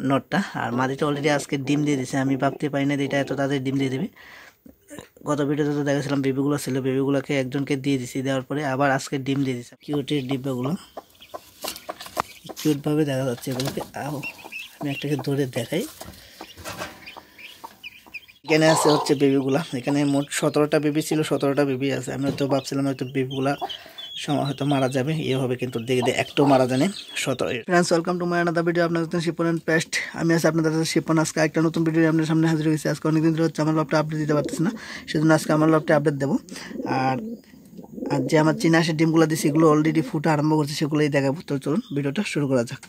নটটা। আর মাদিটা অলরেডি আজকে ডিম দিয়ে দিছে, আমি ভাবতে পারি না যে এটা এত তাড়াতাড়ি ডিম দিয়ে দেবে। গত ভিডিওতে তো দেখেছিলাম বেবিগুলো ছিল, বেবিগুলোকে একজনকে দিয়ে দিছি, দেওয়ার পরে আবার আজকে ডিম দিয়ে দিছে। কিউটের ডিব্বাগুলো কিউটভাবে দেখা যাচ্ছে এগুলোকে। আমি একটাকে ধরে দেখাই। এখানে আছে হচ্ছে বেবিগুলা, এখানে মোট 17টা বেবি ছিল, 17টা বেবি আছে। আমি হয়তো ভাবছিলাম হয়তো বেবিগুলা সময় হয়তো মারা যাবে, ইয়ে হবে, কিন্তু দেখে একটাও মারা জানে 17। Friends, welcome to my another video. আপনাদের সাথে শিপন এন্ড পেস্ট। আমি আছি আপনাদের সাথে শিপন। আজকে একটা নতুন ভিডিও আপনাদের সামনে হাজির হয়েছি। আজকে অনেকদিন ধরে হচ্ছে আমার লবটা আপডেট দিতে পারতেছি না, সেজন্য আজকে আমার লবটা আপডেট দেবো। আর আর যে আমার চীনা হাঁসের ডিমগুলো দিয়েছি এগুলো অলরেডি ফুটে আরম্ভ করছে, সেগুলোই দেখাবো। তো চলুন ভিডিওটা শুরু করা যাক।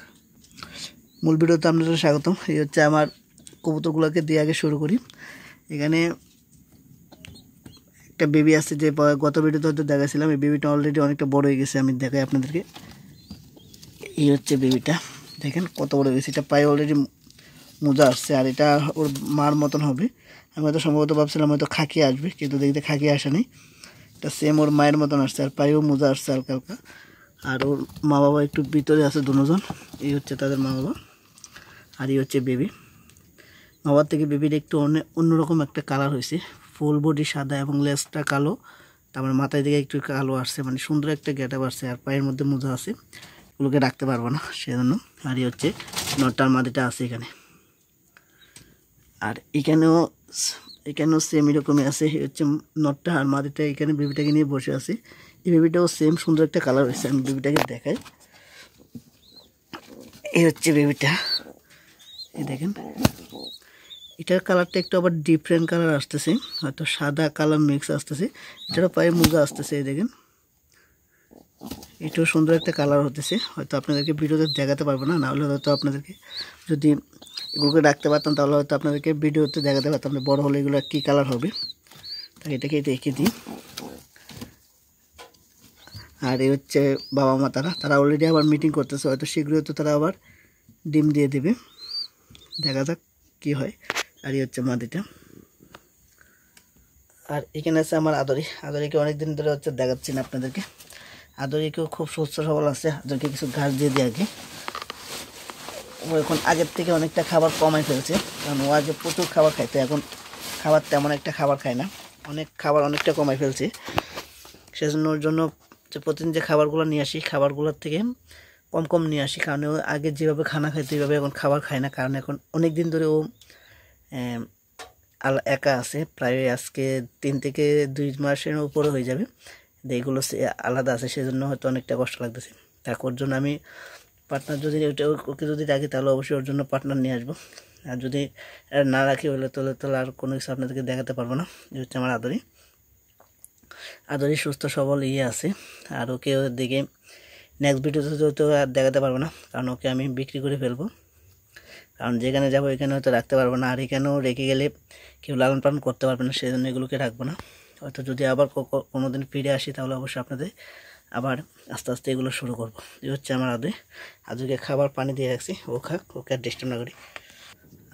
মূল ভিডিওতে আপনাদের স্বাগতম। এই হচ্ছে আমার কবুতরগুলোকে দিয়ে আগে শুরু করি। এখানে একটা বেবি আছে, যে গত ভিডিওতে হয়তো দেখাছিলাম। এই বেবিটা অলরেডি অনেকটা বড় হয়ে গেছে, আমি দেখাই আপনাদেরকে। এই হচ্ছে বেবিটা, দেখেন কত বড় হয়ে গেছে। এটা পায়ে অলরেডি মোজা আসছে, আর এটা ওর মার মতন হবে। আমি হয়তো সম্ভবত ভাবছিলাম হয়তো খাকি আসবে, কিন্তু দেখতে খাকি আসে নেই। এটা সেম ওর মায়ের মতন আসছে, আর পায়েও মোজা আসছে হালকা হালকা। আর ওর মা বাবা একটু ভিতরে আছে দুজন। এই হচ্ছে তাদের মা বাবা, আর এই হচ্ছে বেবি। মা বাবার থেকে বেবির একটু অন্যরকম একটা কালার হয়েছে, ফুল বডি সাদা এবং লেজটা কালো, তারপরে মাথায় দিকে একটু কালো আসছে, মানে সুন্দর একটা গেটআপ আসছে। আর পায়ের মধ্যে মোজা আছে, এগুলোকে রাখতে পারবো না সেজন্য। আর এই হচ্ছে নটটার মাদিটা আছে এখানে। আর এখানেও সেম এরকমই আছে। এই হচ্ছে নটটা আর মাদিটা এখানে বেবিটাকে নিয়ে বসে আছে। এই বেবিটাও সেম সুন্দর একটা কালার হয়েছে, আমি বেবিটাকে দেখাই। এই হচ্ছে বেবিটা, এই দেখেন। এটার কালারটা একটু আবার ডিফারেন্ট কালার আসতেছে, হয়তো সাদা কালার মিক্স আসতেছে। এটারও পায়ে মোজা আসতেছে, এই দেখেন। এটাও সুন্দর একটা কালার হতেছে, হয়তো আপনাদেরকে ভিডিওতে দেখাতে পারবো না, নাহলে হয়তো আপনাদেরকে যদি এগুলোকে রাখতে পারতাম তাহলে হয়তো আপনাদেরকে ভিডিওতে দেখাতে পারতাম যে বড় হলে এগুলো কী কালার হবে। তাই এটাকে দেখে দিই। আর এই হচ্ছে বাবা মা, তারা অলরেডি আবার মিটিং করতেছে, হয়তো শীঘ্রই তো তারা আবার ডিম দিয়ে দেবে। দেখা যাক কী হয়। আর এই হচ্ছে মাদিটা। আর এখানে আছে আমার আদরিকে অনেকদিন ধরে হচ্ছে দেখাচ্ছি না আপনাদেরকে। আদরিকেও খুব সুস্থ সবল আছে। আদরিকে কিছু ঘাস দিয়ে দিই আগে। ও এখন আগের থেকে অনেকটা খাবার কমাই ফেলছে, কারণ ও আগে প্রচুর খাবার খাইতো, এখন খাবার তেমন একটা খাবার খায় না, অনেকটা কমাই ফেলছে। সেজন্য ওর জন্য যে প্রতিদিন যে খাবারগুলো নিয়ে আসি, খাবারগুলোর থেকে কম কম নিয়ে আসি, কারণ ও আগে যেভাবে খানা খাইতো এইভাবে এখন খাবার খায় না, কারণ এখন অনেক দিন ধরে ও একা আছে। প্রায় আজকে 3 থেকে 2 মাসের উপরে হয়ে যাবে। এইগুলো আলাদা আছে, সেজন্য হয়তো অনেকটা কষ্ট লাগতেছে। তারপর জন্য আমি পার্টনার যদি ওকে যদি রাখি তাহলে অবশ্যই ওর জন্য পার্টনার নিয়ে আসবো। আর যদি না রাখি হলে তাহলে আর কোনো কিছু আপনাদেরকে দেখাতে পারবো না। এই হচ্ছে আমার আদরি সুস্থ সবল আছে। আর ওকে দিকে নেক্সট ভিডিওতে তো আর দেখাতে পারবো না, কারণ ওকে আমি বিক্রি করে ফেলবো, কারণ যেখানে যাবো এখানে হয়তো রাখতে পারবো না। আর এখানেও রেখে গেলে কেউ লালন পালন করতে পারবে না, সেই জন্য এগুলোকে রাখবো না। হয়তো যদি আবার কোনো দিন ফিরে আসি তাহলে অবশ্যই আপনাদের আবার আস্তে আস্তে এগুলো শুরু করবো। এই হচ্ছে আমার আদুকে খাবার পানি দিয়ে রাখছি, ও খাক, ওকে আর ডিস্টার্ব না করি।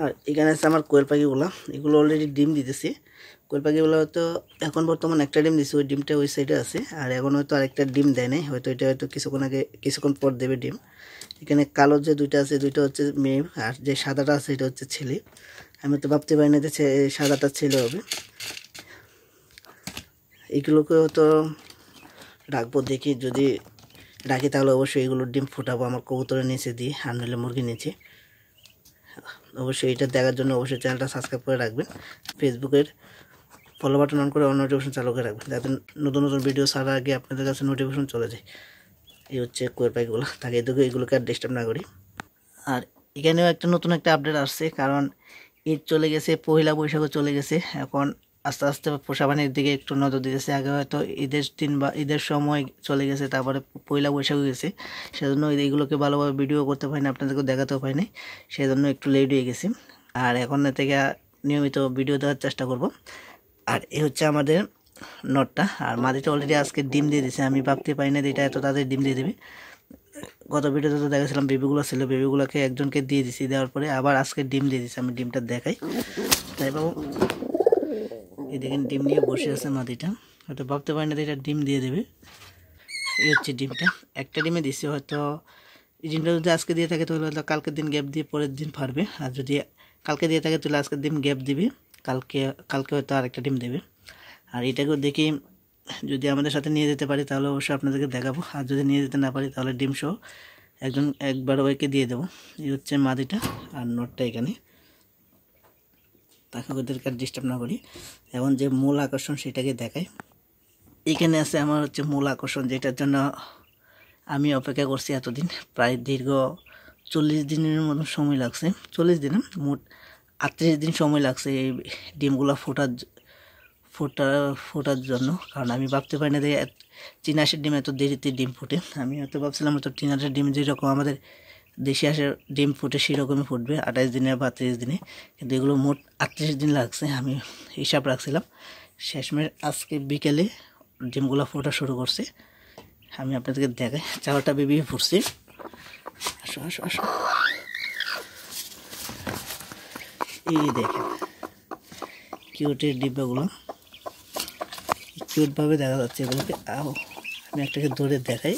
আর এখানে আছে আমার কোয়েল পাখিগুলো, এগুলো অলরেডি ডিম দিতেছে। কোয়েল পাখিগুলো হয়তো এখন বর্তমান একটা ডিম দিচ্ছে, ওই ডিমটা ওই সাইডে আছে। আর এখন হয়তো আরেকটা ডিম দেয় নাই, হয়তো এটা হয়তো কিছুক্ষণ পর দেবে ডিম। এখানে কালো যে দুইটা আছে, দুইটা হচ্ছে মেয়ে, আর যে সাদাটা আছে এটা হচ্ছে ছেলে। আমি তো ভাবতে পারি না যে সাদাটা ছেলে হবে। এগুলোকে হয়তো রাখবো, দেখি যদি রাখি তাহলে অবশ্যই এগুলোর ডিম ফুটাবো আমার কবুতরের নিচে দিয়ে, আর নইলে মুরগির নিচে। অবশ্যই এটা দেখার জন্য অবশ্যই চ্যানেলটা সাবস্ক্রাইব করে রাখবেন। ফেসবুকের ফলো বাটন অন করে অন নোটিফিকেশন চালু করে রাখবেন, যাতে নতুন নতুন ভিডিও ছাড়ার আগে আপনাদের কাছে নোটিফিকেশন চলে যায়। এই হচ্ছে কোয়েল পাখিগুলো, তাকে এগুলোকে আর ডিস্টার্ব না করি। আর এখানেও নতুন একটা আপডেট আসছে, কারণ ঈদ চলে গেছে, পয়লা বৈশাখও চলে গেছে। এখন আস্তে আস্তে পোষা প্রাণীর দিকে একটু নজর দিতেছে। আগে হয়তো ঈদের দিন বা ঈদের সময় চলে গেছে, তারপরে পয়লা বৈশাখও গেছে, সেজন্য এইগুলোকে ভালোভাবে ভিডিও করতে পারি না, আপনাদেরকে দেখাতেও পারি না, সেজন্য একটু লেট হয়ে গেছে। আর এখন থেকে নিয়মিত ভিডিও দেওয়ার চেষ্টা করব। আর এই হচ্ছে আমাদের নটটা। আর মাদিটা অলরেডি আজকে ডিম দিয়ে দিছে, আমি ভাবতে পারি না যে এটা এত তাড়াতাড়ি ডিম দিয়ে দেবে। গত ভিডিওতে তো দেখেছিলাম বেবিগুলো ছিল, বেবিগুলোকে একজনকে দিয়ে দিছি, দেওয়ার পরে আবার আজকে ডিম দিয়ে দিছি। আমি ডিমটা দেখাই, তাই বাবু এই দেখেন ডিম নিয়ে বসে আছে মাদিটা, হয়তো ভাবতে পারি না যে এটা ডিম দিয়ে দেবে। এই হচ্ছে ডিমটা, একটা ডিমে দিছি, হয়তো এই ডিমটা যদি আজকে দিয়ে থাকে তাহলে হয়তো কালকের দিন গ্যাপ দিয়ে পরের দিন পারবে, আর যদি কালকে দিয়ে থাকে তাহলে আজকের দিন গ্যাপ দিবে, কালকে হয়তো আরেকটা ডিম দেবে। আর এটাকেও দেখি যদি আমাদের সাথে নিয়ে যেতে পারি তাহলে অবশ্যই আপনাদেরকে দেখাবো, আর যদি নিয়ে যেতে না পারি তাহলে ডিম সহ একবার ওইকে দিয়ে দেবো। এই হচ্ছে মাদিটা আর নটটা এখানে, তাকে ওদেরকে আর ডিস্টার্ব না করি। এখন যে মূল আকর্ষণ সেটাকে দেখাই। এখানে আছে আমার হচ্ছে মূল আকর্ষণ, যেটার জন্য আমি অপেক্ষা করছি এতদিন, প্রায় দীর্ঘ 40 দিনের মতো সময় লাগছে, 40 দিন মোট 38 দিন সময় লাগছে এই ডিমগুলো ফোটার জন্য। কারণ আমি ভাবতে পারি না যে চীনা হাঁসের ডিম এত দেরিতে ডিম ফুটে। আমি হয়তো ভাবছিলাম হয়তো চীনা হাঁসের ডিম যেরকম আমাদের দেশি হাঁসের ডিম ফুটে সেরকমই ফুটবে 28 দিনে বা 30 দিনে, কিন্তু এগুলো মোট 38 দিন লাগছে আমি হিসাব রাখছিলাম। শেষমেশ আজকে বিকেলে ডিমগুলো ফোটা শুরু করছে। আমি আপনাদেরকে দেখাই, 4টা বেবি ফুটছে। আসো আসো আসো, এই দেখেন কিউটের ডিব্বাগুলো, কিউটভাবে দেখা যাচ্ছে এগুলোকে। আমি একটাকে ধরে দেখাই,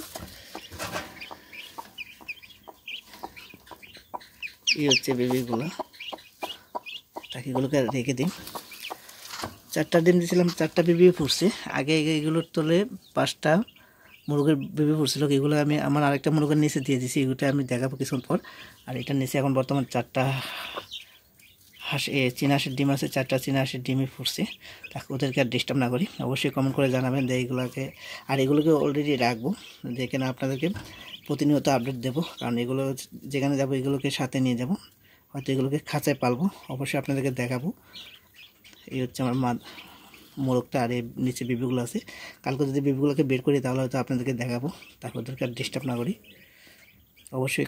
এই হচ্ছে বেবিগুলো। টাকিগুলোকে রেখে দিন। 4টা ডিম দিয়েছিলাম, 4টা বেবি ফুটছে। আগে এগুলোর তলে 5টা মুরগের বেবি ফুটছিল, এগুলো আমি আমার আরেকটা মুরগের নিচে দিয়ে দিয়েছি, এগুলো আমি দেখাবো কিছুক্ষণ পর। আর এটার নিচে এখন বর্তমান 4টা চীনা হাঁসের ডিম আছে, 4টা চীনা হাঁসের ডিমই ফুটছে। তাকে ওদেরকে আর ডিস্টার্ব না করি, অবশ্যই কমেন্ট করে জানাবেন যে এইগুলোকে, আর এগুলোকে অলরেডি রাখবো, যেখানে আপনাদেরকে প্রতিনিয়ত আপডেট দেবো। কারণ এগুলো যেখানে যাবো এগুলোকে সাথে নিয়ে যাব, হয়তো এগুলোকে খাঁচায় পালবো, অবশ্যই আপনাদেরকে দেখাবো। এই হচ্ছে আমার মোরগটা, আর এই নিচে বেবিগুলো আছে। কালকে যদি বেবিগুলোকে বের করি তাহলে হয়তো আপনাদেরকে দেখাবো, তারপর ওদেরকে আর ডিস্টার্ব না করি। অবশ্যই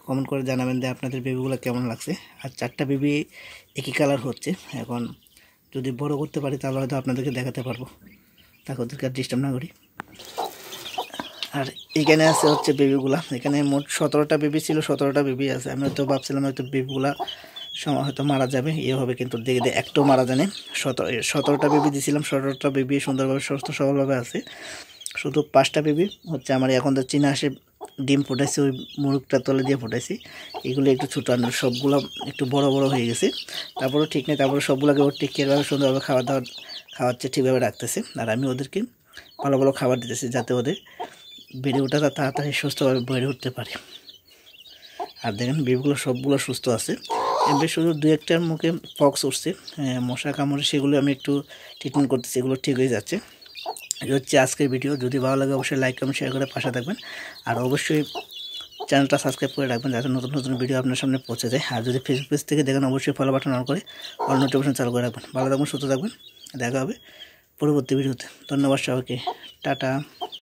কমেন্ট করে জানাবেন যে আপনাদের বেবিগুলো কেমন লাগছে। আর 4টা বেবি একই কালার হচ্ছে। এখন যদি বড় করতে পারি তাহলে হয়তো আপনাদেরকে দেখাতে পারবো, তাকে ওদেরকে আর ডিস্টার্ব না করি। আর এখানে আছে হচ্ছে বেবিগুলা, এখানে মোট 17টা বেবি ছিল, 17টা বেবি আছে। আমি হয়তো ভাবছিলাম হয়তো বেবিগুলা হয়তো মারা যাবে হবে, কিন্তু দেখে একটাও মারা জানে। 17টা বেবি দিয়েছিলাম, 17টা বেবি সুন্দরভাবে সুস্থ সবলভাবে আছে। শুধু 5টা বেবি হচ্ছে আমার এখন তো চীনা হাঁসের ডিম ফুটাইছি, ওই মুরগটার তলে দিয়ে ফুটাইছি। এগুলো একটু ছোটো, আর সবগুলো একটু বড় হয়ে গেছে। তারপরেও ঠিক নেই, তারপরে সবগুলোকে ওর টেক কেয়ারভাবে সুন্দরভাবে খাওয়াচ্ছে, ঠিকভাবে রাখতেছে। আর আমি ওদেরকে ভালো খাবার দিতেছি, যাতে ওদের বেড়ে ওঠাটা তাড়াতাড়ি সুস্থভাবে বেড়ে উঠতে পারে। আর দেখেন বেবিগুলো সবগুলো সুস্থ আছে, এবার শুধু 2-1টার মুখে পক্স উঠছে, মশা কামড়ে, সেগুলো আমি একটু ট্রিটমেন্ট করতেছি, এগুলো ঠিক হয়ে যাচ্ছে। এটা হচ্ছে আজকের ভিডিও। যদি ভালো লাগে অবশ্যই লাইক কমেন্ট শেয়ার করে পাশে থাকবেন, আর অবশ্যই চ্যানেলটা সাবস্ক্রাইব করে রাখবেন যাতে নতুন ভিডিও আপনার সামনে পৌঁছে যায়। আর যদি ফেসবুক পেজ থেকে দেখেন অবশ্যই ফলো বাটন অন করে অল নোটিফিকেশন চালু করে রাখবেন। ভালো থাকবেন, সুস্থ থাকবেন, দেখা হবে পরবর্তী ভিডিওতে। ধন্যবাদ সবাইকে, টাটা।